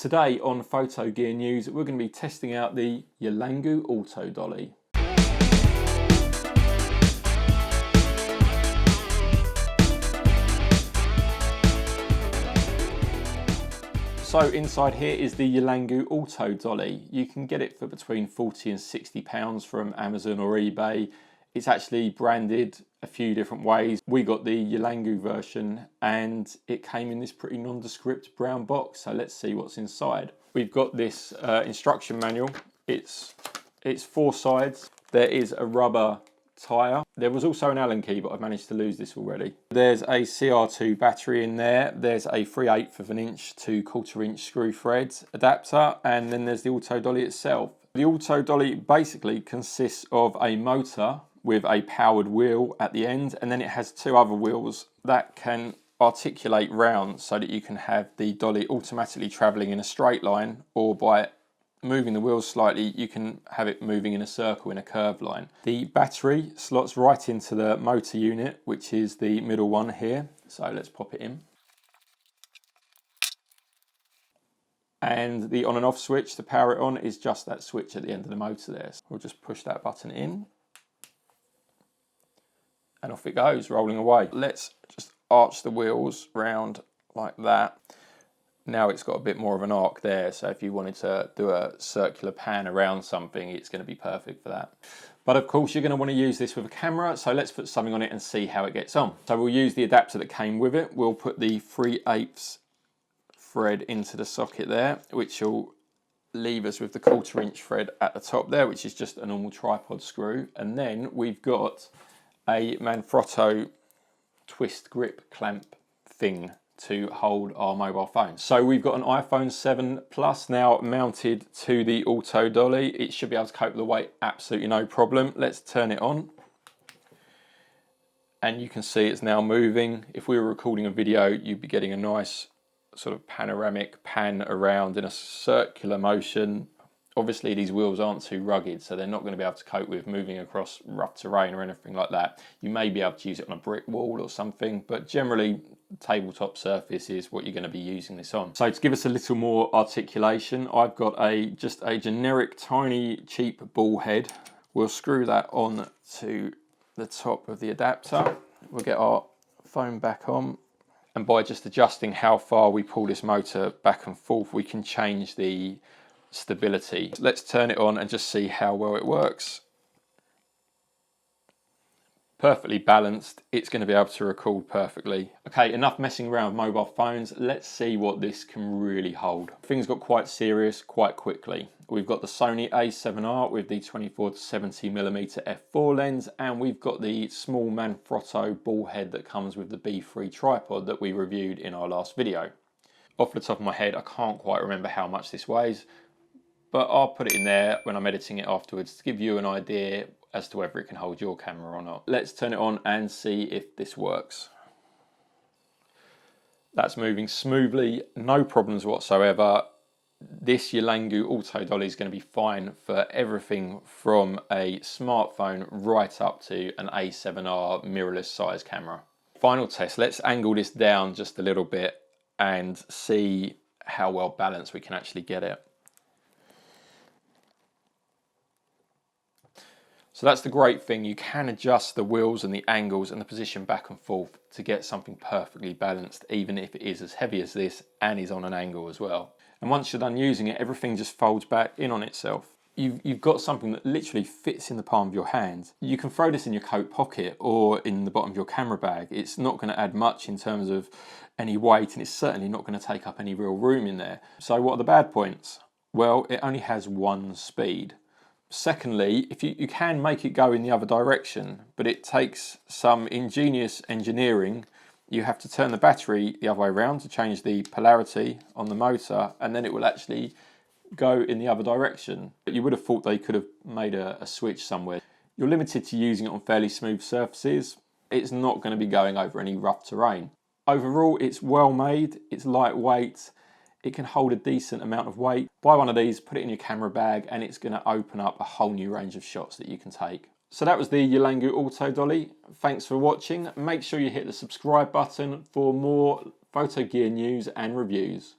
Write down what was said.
Today on Photo Gear News, we're going to be testing out the Yelangu AutoDolly. So inside here is the Yelangu AutoDolly. You can get it for between £40 and £60 from Amazon or eBay. It's actually branded a few different ways. We got the Yelangu version and it came in this pretty nondescript brown box. So let's see what's inside. We've got this instruction manual. It's 4 sides. There is a rubber tyre. There was also an Allen key, but I've managed to lose this already. There's a CR2 battery in there. There's a 3/8 of an inch to 1/4 inch screw thread adapter, and then there's the AutoDolly itself. The AutoDolly basically consists of a motor with a powered wheel at the end, and then it has 2 other wheels that can articulate round so that you can have the dolly automatically travelling in a straight line, or by moving the wheels slightly you can have it moving in a circle in a curved line. The battery slots right into the motor unit, which is the middle one here, so let's pop it in. And the on and off switch to power it on is just that switch at the end of the motor there. So we'll just push that button in and off it goes, rolling away. Let's just arch the wheels round like that. Now it's got a bit more of an arc there, so if you wanted to do a circular pan around something, it's going to be perfect for that. But of course you're going to want to use this with a camera, so let's put something on it and see how it gets on. So we'll use the adapter that came with it. We'll put the 3/8 thread into the socket there, which will leave us with the 1/4 inch thread at the top there, which is just a normal tripod screw. And then we've got a Manfrotto twist grip clamp thing to hold our mobile phone. So we've got an iPhone 7 Plus now mounted to the AutoDolly. It should be able to cope with the weight, absolutely no problem. Let's turn it on. And you can see it's now moving. If we were recording a video, you'd be getting a nice sort of panoramic pan around in a circular motion. Obviously these wheels aren't too rugged, so they're not going to be able to cope with moving across rough terrain or anything like that. You may be able to use it on a brick wall or something, but generally tabletop surface is what you're going to be using this on. So to give us a little more articulation, I've got just a generic tiny cheap ball head. We'll screw that on to the top of the adapter. We'll get our phone back on, and by just adjusting how far we pull this motor back and forth, we can change the stability. Let's turn it on and just see how well it works. Perfectly balanced. It's going to be able to record perfectly. Okay, enough messing around with mobile phones. Let's see what this can really hold. Things got quite serious quite quickly. We've got the Sony A7R with the 24 to 70mm f4 lens, and we've got the small Manfrotto ball head that comes with the B3 tripod that we reviewed in our last video. Off the top of my head, I can't quite remember how much this weighs, but I'll put it in there when I'm editing it afterwards to give you an idea as to whether it can hold your camera or not. Let's turn it on and see if this works. That's moving smoothly, no problems whatsoever. This Yelangu AutoDolly is going to be fine for everything from a smartphone right up to an A7R mirrorless size camera. Final test, let's angle this down just a little bit and see how well balanced we can actually get it. So that's the great thing, you can adjust the wheels and the angles and the position back and forth to get something perfectly balanced, even if it is as heavy as this and is on an angle as well. And once you're done using it, everything just folds back in on itself. You've got something that literally fits in the palm of your hand. You can throw this in your coat pocket or in the bottom of your camera bag. It's not going to add much in terms of any weight, and it's certainly not going to take up any real room in there. So what are the bad points? Well, it only has 1 speed. Secondly, if you can make it go in the other direction, but it takes some ingenious engineering. You have to turn the battery the other way around to change the polarity on the motor, and then it will actually go in the other direction. But you would have thought they could have made a switch somewhere. You're limited to using it on fairly smooth surfaces. It's not going to be going over any rough terrain. Overall, it's well made, it's lightweight, it can hold a decent amount of weight. Buy one of these, put it in your camera bag, and it's going to open up a whole new range of shots that you can take. So that was the Yelangu AutoDolly. Thanks for watching. Make sure you hit the subscribe button for more photo gear news and reviews.